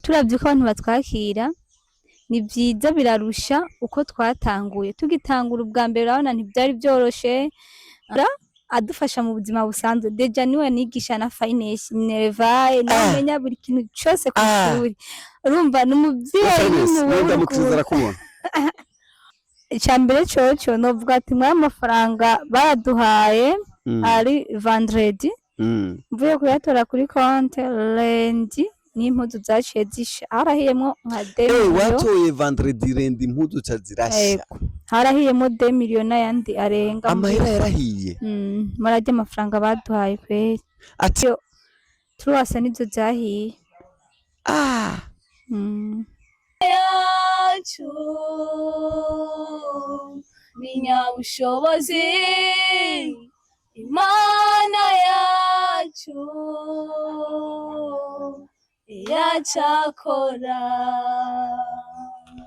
turavye ko abantu batwakira ni vyiza birarusha uko twatanguye tugitangura ubwa mbere urabona ntivyari vyoroshe adufasha mu buzima busanzwe deja niwe nigisha na finance Minervaye namenya buri kintu cyose ku ishuri urumva n'umuvyeyi n'umuhungu icambere coco novuga ati mwa amafaranga baraduhaye ari vendredi mvuye kuyatora kuri konte lendi n'impuzu zaciye zisha harahiyemo nka 2 million watoye vendredi lendi impuzu zirasha harahiyemo 2 million n'ayandi arenga amahera yarahiye marajya amafaranga baduhaye kweri ati turwasa nivyo zahiye yacu binyabushobozi Imana yacu yacakora.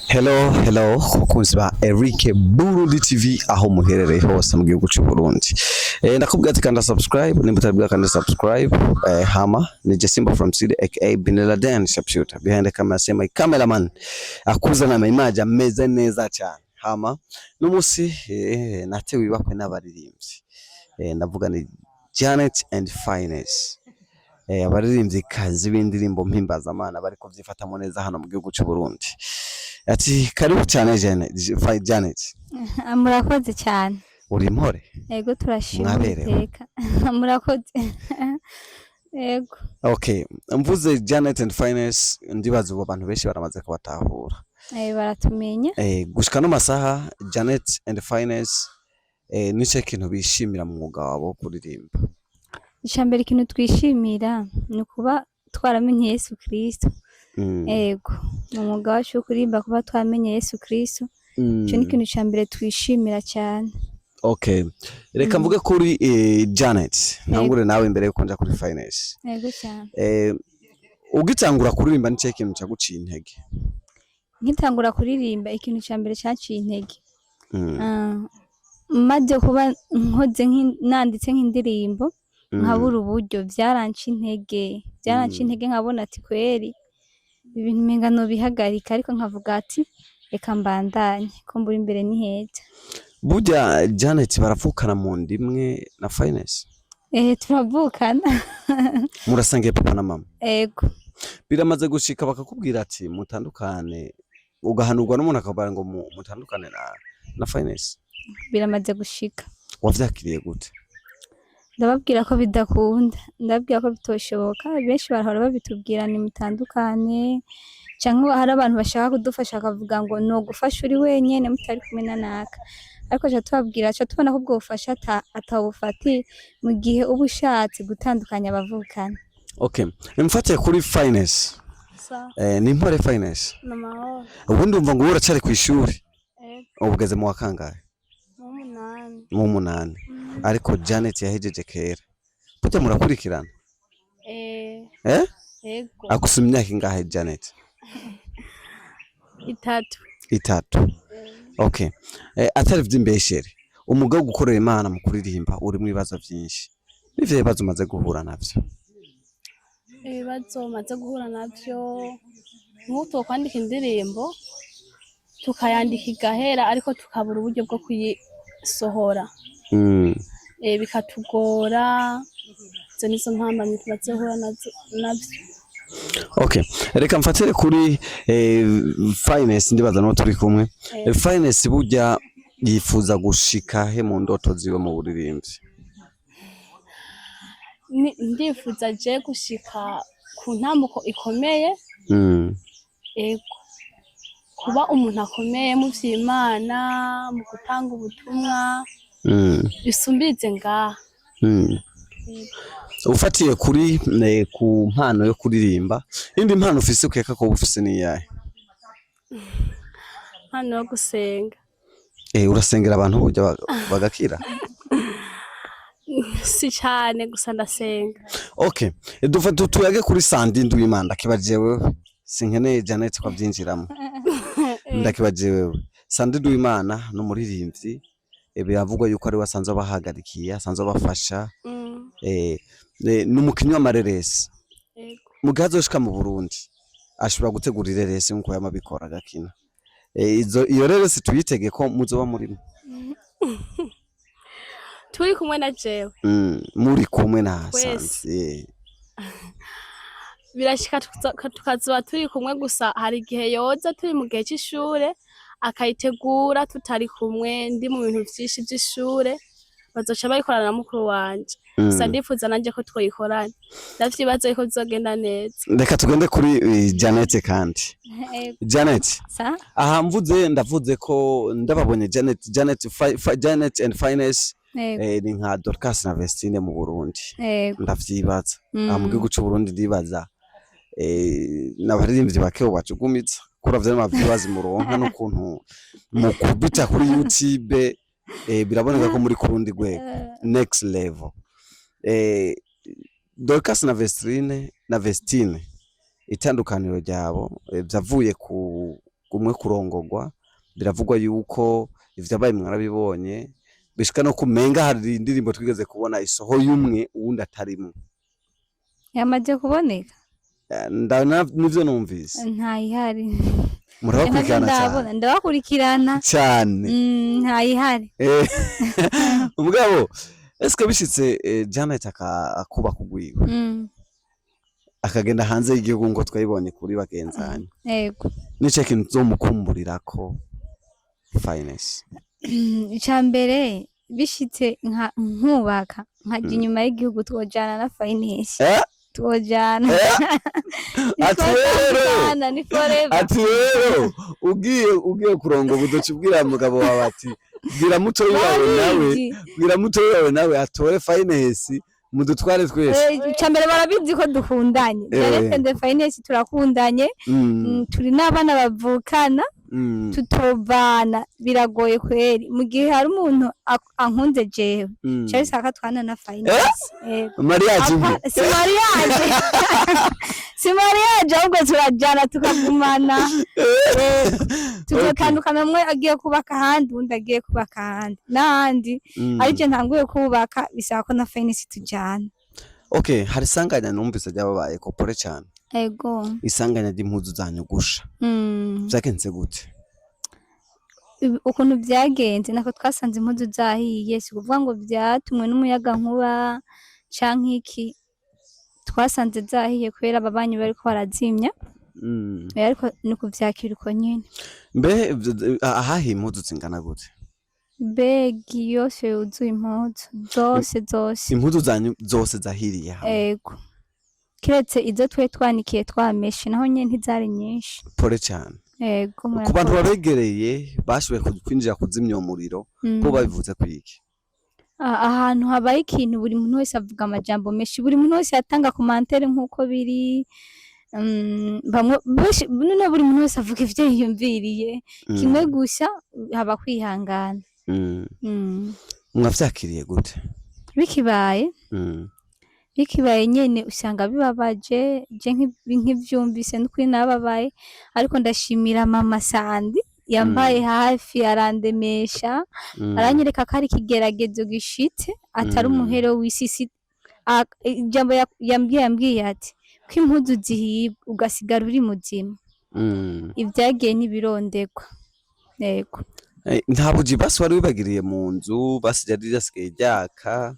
Hello bakunzi ba Eric Burundi TV aho muherereye hose mu gihugu cy'u Burundi. Ndakubwira ati kanda subscribe nimba utabwira kanda subscribe. Hama ni Jasimba from City aka Bin Laden Sharpshooter behind the camera sema cameraman akuzana amaimage ameze neza cyane. Hama n'umusi natewe ibakwe n'abaririmbyi. Ndavuga ni Janet and Finance. Abaririmbyi kazi b'indirimbo mpimbazamana bari kuvyifatamo neza hano mu gihugu cy'u Burundi. Ati karibu cyane Janet. Murakoze cyane. Uri mpore? Yego turashimira iteka. Murakoze. Yego. Okay, mvuze Janet and Finance ndibaza ubu abantu benshi baramaze kubatahura. Baratumenya. Gushika no masaha Janet and Finance nice kintu bishimira mu mwuga wabo kuririmba. Icambere kintu twishimira ni kuba twaramenye Yesu Kristo. Yego mu mwuga wacu wo kuririmba kuba twamenye Yesu Kristo. Cyo ni kintu cambere twishimira cyane. Okay, reka mvuge kuri Janet ntangure nawe imbere yo konja kuri Finance. Yego cyane. Ugitangura kuririmba ni cyo kintu cyaguciye intege? Nkitangura kuririmba ikintu cambere cyaciye intege. Maze kuba nkoze nanditse nk'indirimbo nkabura uburyo byaranci intege nkabona ati kweri ibintu menga no bihagarika ariko nkavuga ati reka mbandanye ko mbura imbere ni heza. Burya Janet baravukana mu ndimwe na Finance? Turavukana. Murasangiye papa na mama? Yego. Biramaze gushika bakakubwira ati mutandukane ugahanurwa n'umuntu akabara ngo mutandukane na Finance? Biramaze gushika. Wavyakiriye gute? Ndababwira ko bidakunda, ndababwira ko bitoshoboka, benshi barahora babitubwira ni mutandukane cyangwa hari abantu bashaka kudufasha akavuga ngo no gufasha uri wenyene mutari kumena naka, ariko cyo tubabwira cyo tubona ko bwo bufasha atawufati mu gihe uba ushatse gutandukanya abavukana. Okay, mfatiye kuri Finance. Ni mpore Finance? Namahoro. Ubundi umva ngo uracari ku ishuri? Ubugeze mu wakangaye? Mu munani. Ariko Janet yahejeje kera. Pute murakurikirana? Yego. Akusumye imyaka ingahe Janet? 3. Okay. Atari vyimbeshere. Umugabo wo gukorera Imana mu kuririmba uri mu bibazo byinshi. Bivye bibazo umaze guhura navyo? Ibibazo maze guhura navyo nk'uto kwandika indirimbo tukayandika igahera ariko tukabura uburyo bwo kuyisohora. Bikatugora zo nizo mpamvu tumaze guhura navyo. Okay, reka mfatire kuri Finance ndibaza no turi kumwe. Finance burya yifuza gushika he mu ndoto ziwe mu buririmbyi? Ndifuza je gushika ku ntambuko ikomeye. Ego kuba umuntu akomeye mu vy'Imana mu gutanga ubutumwa bisumbize ngaha. Ufatiye kuri ku mpano yo kuririmba, indi mpano ufise ukeka ko ufise ni yahe? Mpano yo gusenga. Urasengera abantu burya bagakira? Si cyane gusa ndasenga. Okay, dufata tuyage kuri Sandi Nduwimana kibaje wewe. Sinkeneye Janet kwa byinjiramo. Ndakibaje wewe. Sandi Nduwimana no muririmbyi biravugwa yuko ari wasanze bahagarikiye, asanze bafasha. N'umukinyi w'amareresi. Yego. Mugazo shika mu Burundi. ashobora gutegura ireresi nkuko yamabikora agakina. Iyo reresi tuyitege ko muzoba murimo turi kumwe na jewe muri kumwe na Sansi. Birashika tukazoba turi kumwe, gusa hari igihe yoza turi mu gihe c'ishure akayitegura tutari kumwe, ndi mu bintu vyinshi vy'ishure, bazoca bayikorana na mukuru wanje. Gusa ndifuza nanje ko twoyikorana, ndavyibaza yuko bizogenda neza. Reka tugende kuri Janet kandi. Janet, aha ndavuze ko ndababonye Janet and Finance ni nka Dorcas na Vestine mu Burundi. Ndavyibaza mu gihugu c'u Burundi, ndibaza n'abaririmbyi bake bacugumitsa kuravye n'amavyibaza muronka n'ukuntu mu kubita kuri YouTube, biraboneka ko muri kurundi rwego next level. Dorcas na Vestine itandukaniro ryabo byavuye ku gumwe kurongorwa, biravugwa yuko ivyabaye mwarabibonye, bishika no kumenga hari indirimbo twigeze kubona isoho y'umwe uwundi atarimo. Yamaze kuboneka nivyo numvise ntayihari. Ndabakurikirana cyane ntayihari. Umugabo eske bishitse Janet akuba kugwiwe akagenda hanze y'igihugu ngo twayibonye kuri bagenzanye, yego nice kintu zomukumburirako Finance? Icambere bishitse nkubaka nkaje inyuma y'igihugu twojana na Finance, twojana ati rero ugiye kurongo budoci ubwira mugabo wawe ati bwira muto yawe nawe atore Finance mudutware twese. Icambere barabizi ko dukundanye, Janet and Finance turakundanye, turi n'abana bavukana, tutovana, biragoye kweri. Mu gihe hari umuntu ankunze jewe cyari saka twana na Finance. Mariage si mariage ahubwo turajana tukagumana, tugatandukana, mwe agiye kubaka ahandi undi agiye kubaka ahandi n'ahandi, ariko ntanguye kubaka bisaba ko na Finance tujana. Okay, hari sanganya numvise ryababaye kopore cyane. Ego isanganya ry'impuzu zanyugusha vyagenze gute? Ukuntu vyagenze nako twasanze impuzu zahiye, si kuvuga ngo vyatumwe n'umuyaga nkuba canke iki, twasanze zahiye kubera ababanyi bariko barazimya, ariko ni kuvyakira uko nyene. Mbe ahahi impuzu zingana gute? Begi yose yuzuye impuzu zose impuzu zanyu zose zahiriye hamwe? Ego kiretse izo twanikiye twameshe, naho nyene ntizari nyinshi. Pole cyane. Ego ku bantu babegereye bashoboye kwinjira kuzimya umuriro ko babivuze kwiki? Ahantu habaye ikintu buri muntu wese avuga amajambo menshi, buri muntu wese yatanga commentaire nkuko biri, bamwe buri muntu wese avuga ivyo yiyumviriye, kimwe gusa haba kwihangana. Mwavyakiriye gute bikibaye nyene? Usanga bibabaje, je nk'ivyumvise n'ukuri nababaye, ariko ndashimira mama Sandi yambaye hafi, arandemesha, aranyereka ko ari ikigeragezo gishitse, atari umuhero w'isi. Ijambo yambwiye ati ko impuzu zihibwa ugasigara uri muzima, ivyagiye n'ibirondegwa. Yego nta buji basi wari wibagiriye mu nzu basi ryasigaye ryaka?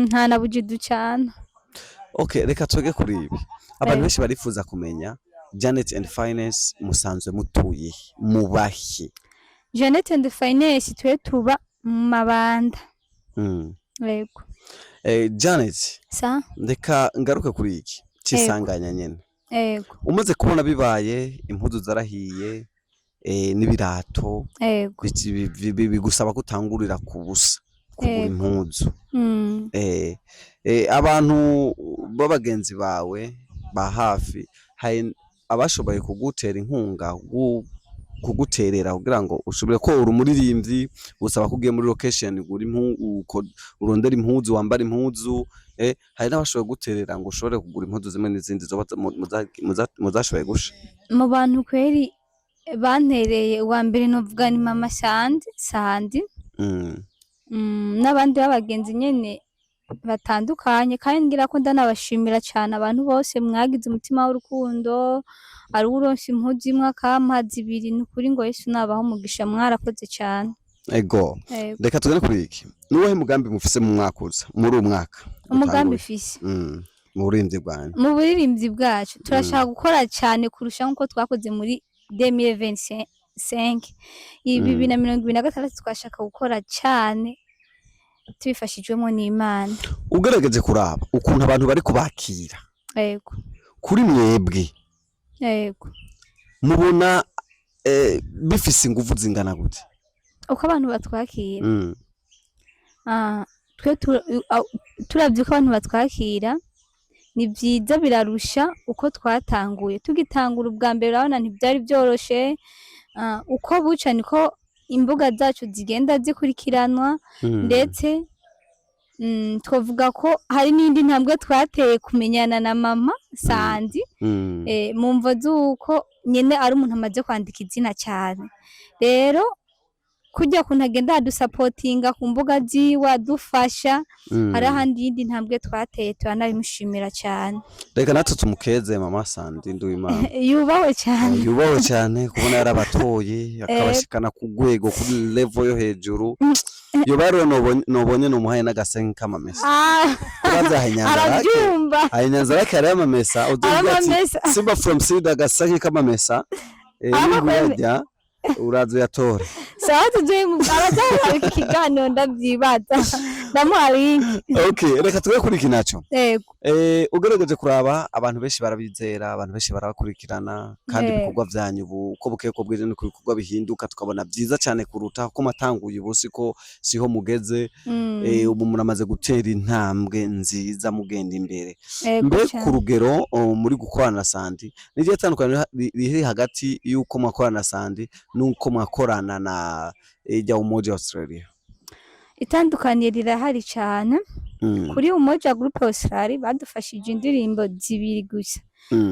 Nta na buji ducana. Okay, reka twege kuri ibi. Abantu benshi barifuza kumenya Janet and Finance musanzwe mutuye mubahi? Janet and Finance twe tuba mu Mabanda. Yego. Janet, ndeka ngaruke kuri iki cisanganya nyene. Yego. Umaze kubona bibaye impuzu zarahiye n'ibirato, bigusaba kutangurira ku busa kugura impuzu. Abantu b'abagenzi bawe ba hafi hari abashoboye kugutera inkunga, kuguterera kugira ngo ushobore ko uri umuririmbyi, usaba kugiye muri location urondera impuzu, wambara impuzu, hari n'abashoboye guterera ngo ushobore kugura impuzu zimwe n'izindi muzashoboye gusha? Mu bantu kweri bantereye, uwa mbere novuga ni mama Sandi, n'abandi b'abagenzi nyene batandukanye, kandi ngira ko ndanabashimira cyane abantu bose mwagize umutima w'urukundo, ari uronse impuzu imwe akampa zibiri nukuri ngo Yesu nabaho umugisha mwarakoze cyane. Ego reka tugane kuri iki nuwe mugambi mufise mu mwaka uza muri umwaka umugambi ufise mu burimvyi bwanyu mu buririmbyi bwacu turashaka gukora cyane kurusha nkuko twakoze muri 2025 2026 twashaka gukora cyane tubifashijwemo n'Imana. Ugerageje kuraba ukuntu abantu bari kubakira Yego kuri mwebwe yego mubona bifise ingufu zingana gute uko abantu batwakira twe turavye ko abantu batwakira ni byiza birarusha uko twatanguye tugitangura ubwa mbere urabona ntibyari byoroshe uko buca niko imbuga zacu zigenda zikurikiranwa ndetse twavuga ko hari n'indi ntambwe twateye kumenyana na mama Sandi mu mvo z'uko nyene ari umuntu amaze kwandika izina cyane rero kujya kuntagenda adusapotinga ku mbuga ziwe adufasha hari ahandi yindi ntambwe twateye turanabimushimira cyane. Reka natwe tumukeze mama Sandi Nduwimana yubawe cyane kubona yarabatoye akabashikana ku rwego kuri level yo hejuru yo baro nobonye numuhaye n'agasenga kamamesa arabyumva Nyanza rake ari amamesa udugira Simba from Sida agasenga kamamesa n'ubujya urazo yatora sawa tuje mu baraza kiganiro ndabyibaza ndamuhaye. Okay reka tuwe kuri kinacho yego ugerageje kuraba abantu benshi barabizera abantu benshi barabakurikirana kandi ibikorwa byanyu uko bukeye ko bwije n'uko ibikorwa bihinduka tukabona byiza cyane kuruta ko matanguye ubusi ko siho mugeze ubu muramaze gutera intambwe nziza mugenda imbere mbe ku rugero muri gukorana na Sandi nije atandukanye riri hagati y'uko mwakorana na Sandi nuko mwakorana na ijya Umoja Australia. Itandukanye rirahari cyane kuri Umoja Group Australia badufashije indirimbo zibiri gusa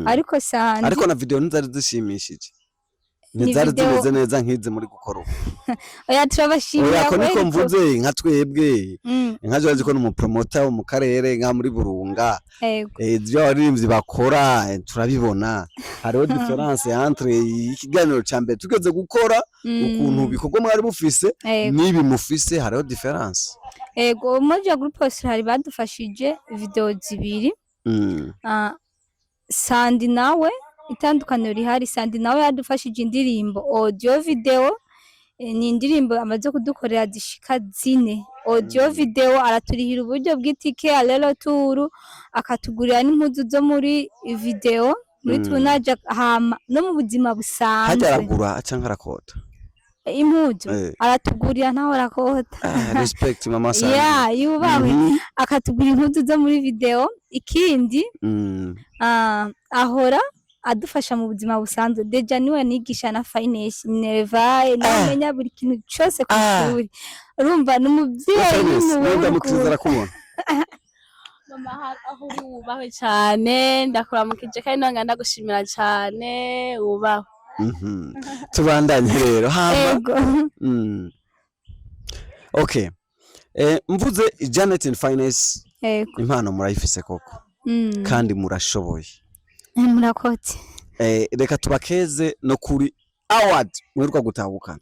ariko Sandi ariko na video nzari zishimishije nizari zimeze neza nkize muri gukora oya turabashimira ko niko mvuze nka twebwe nka jaje ko n'umupromoter mu karere nka muri Burunga ibyo abaririmbyi bakora turabibona hariho difference entre ikiganiro cyambere tugeze gukora ukuntu bikorwa mwari bufise nibi mufise hariho difference. Ego Umoja Group Australia badufashije video zibiri Sandi nawe itandukaniro rihari Sandi nawe yadufashije indirimbo audio video ni indirimbo amaze kudukorera zishika 4 audio video araturihira uburyo bw'itike alelo tour akatugurira n'impuzu zo muri video muri tunaja hama no mu buzima busanzwe hajaragura cyangwa arakota impuzu aratugurira ntaho arakota respect mama Sandi yubawe akatugurira impuzu zo muri video ikindi ahora adufasha mu buzima busanzwe deja niwe nigisha na finance Minervae namenya buri kintu cyose ku ishuri urumva n'umubyeyi n'umukizera kubona mama aho uri wubawe cyane ndakuramukije kandi nanga ndagushimira cyane wubawe tubandanye rero hama okay mvuze Janet in Finance impano murayifise koko kandi murashoboye murakoze reka tubakeze no kuri award mwiruka gutabukana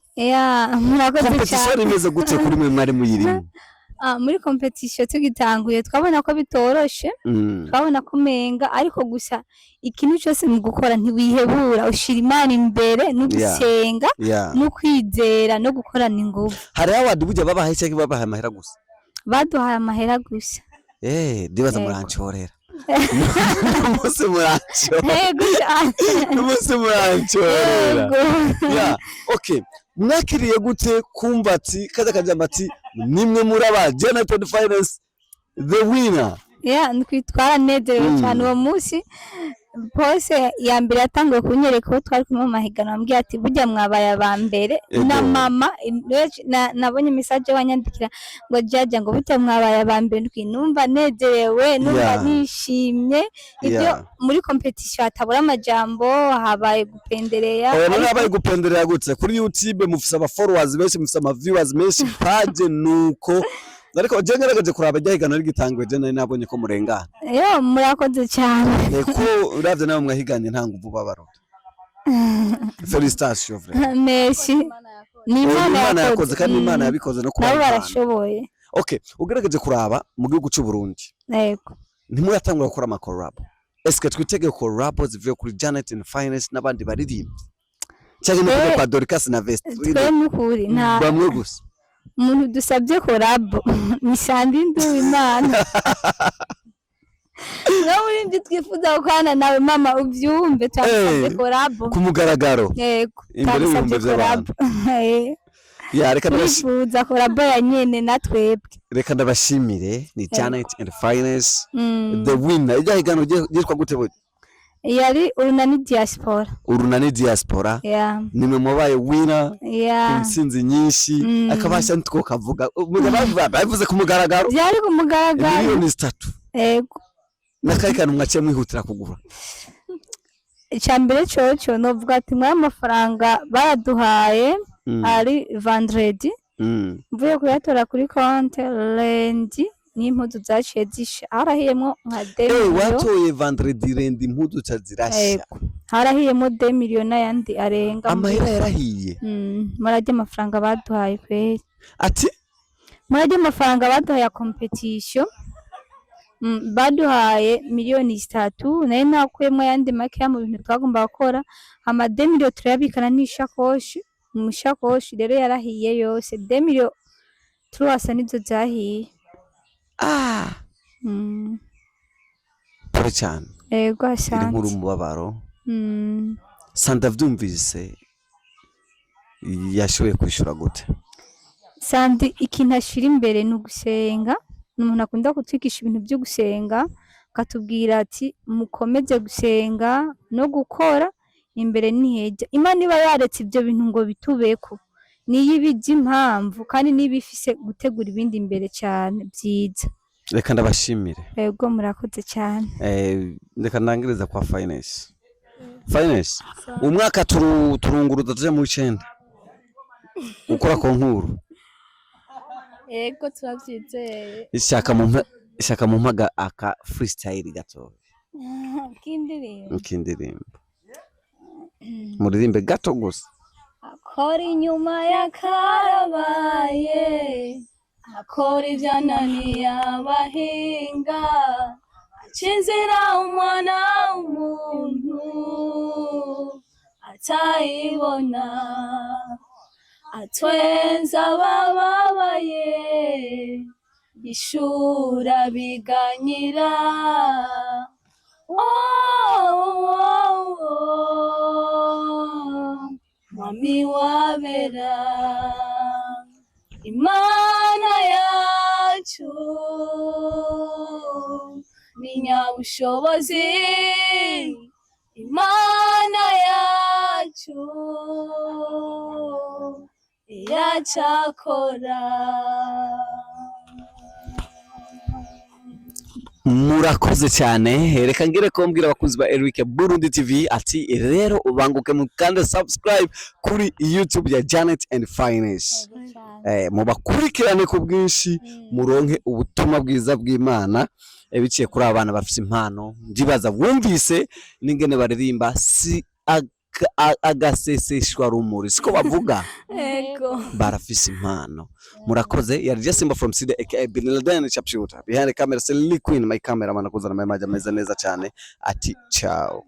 murakoze cyane competition imeze gute kuri mwe mwari muyirimo muri competition tugitanguye twabona ko bitoroshe twabona ko menga ariko gusa ikintu cyose mu gukora ntiwihebura ushira Imana imbere no gusenga no kwizera no gukorana ingufu. Hari award bujya babahaye cyangwa babahaye amahera gusa baduhaye amahera gusa ndibaza murancorera umunsi murancorera okay mwakiriye gute kumva ati kaza kajamba ati nimwe muri aba Janet Finance the winner twitwara nezerewe cyane uwo munsi pose ya mbere yatangiye kunyereka ko twari kumwe mahiganwa ambwiye ati burya mwabaye aba mbere na mama nabonye message wanyandikira ngo jaja ngo burya mwabaye aba mbere numva nezerewe numva nishimye ibyo muri competition atabura amajambo habaye gupendereya habaye gupendereya gutse kuri YouTube mufise aba followers benshi mufise ama viewers benshi page nuko ariko je ngerageze kuraba ryahigana rigitangwe je nabonye ko murengana murakoze cyane ko uravye nawe mwahiganye nta nguvu babaruta Felicitation frère. Merci. Ni Imana yakoze kandi Imana yabikoze no kuba. Nabo barashoboye. Okay, ugerageje kuraba mu gihugu cy'u Burundi. Yego. Ntimuyatangura gukora ama collab. Est-ce que twitege collab zivuye kuri Janet and Finance n'abandi baririmba? Cyangwa no kwa Dorcas na Vest. Twe n'ukuri nta bamwe gusa. Umuntu dusabye collab ni Sandrine Uwimana. No muri twifuza gukana nawe mama ubyumve twasabye collab. Ku mugaragaro. Yego. Imbere y'ibihumbi by'abantu. Ya reka twifuza collab ya nyene na twebwe. Reka ndabashimire ni Janet and Finance. The winner. Ijya higano yitwa gute bo? Yari Urunani Diaspora. Urunani Diaspora. Yeah. Nimwe mubaye winner. Yeah. Insinzi nyinshi akabasha ntiko kavuga. Bavuze ku mugaragaro. Byari ku mugaragaro. Miliyoni 3. Yego. Nakayikana mwaciye mwihutira kugura. Icyambere cyo novuga ati mwa amafaranga baraduhaye ari vendredi. Mvuye kuyatora kuri konte lendi n'impuzu zaciye zisha harahiyemo nka 2 million. Watoye vendredi lendi impuzu zazirashya. Harahiyemo 2 million yandi arenga. Amahera yarahiye. Murajye amafaranga baduhaye kweri. Ati murajye amafaranga baduhaye ya competition. Baduhaye miliyoni 3 naye nakuyemo yandi make mu bintu twagomba gukora ama 2 million turabikana n'ishakoshi mu shakoshi rero yarahiye yose 2 million turasa nizo zahiye. Pore cyane. Yego asante. Inkuru mubabaro. Sanda vyumvise yashoboye kwishura gute? Sandi ikintu ashira imbere no gusenga. Umuntu akunda kutwigisha ibintu byo gusenga akatubwira ati mukomeze gusenga no gukora imbere niheja. Imana iba yaretse ibyo bintu ngo bitubeko niyo ibijya impamvu kandi niba ifise gutegura ibindi imbere cyane byiza. Reka ndabashimire. Yego murakoze cyane. Reka ndangiriza kwa Finance. Finance umwaka turunguruza tuje mu 9 ukora ko nkuru. Yego turavyizeye. Ishaka mu mpaga aka freestyle gato. Kindirimbo. Muririmbe gato gusa. Akora inyuma ya karabaye. Akora ivyananiye abahinga. Acizira umwana w'umuntu atayibona. Atwenza bababaye ishura biganyira. Mami wabera Imana yacu ni nyabushobozi. Imana yacu yachakora. Murakoze cyane. Reka ngire ko mbwira abakunzi ba Eric Burundi TV ati rero ubanguke mukande subscribe kuri YouTube ya Janet and Finance. Mubakurikirane ku bwinshi muronke ubutumwa bwiza bw'Imana biciye kuri abana bafite impano. Ndibaza wumvise n'ingene baririmba si agaseseshwa rumuri siko bavuga. Ego barafise impano. Murakoze. Yari Simba from City aka Bin Laden Chapshuta. Behind the camera Selly Queen, my cameraman akuzana amaje meza neza cyane ati ciao.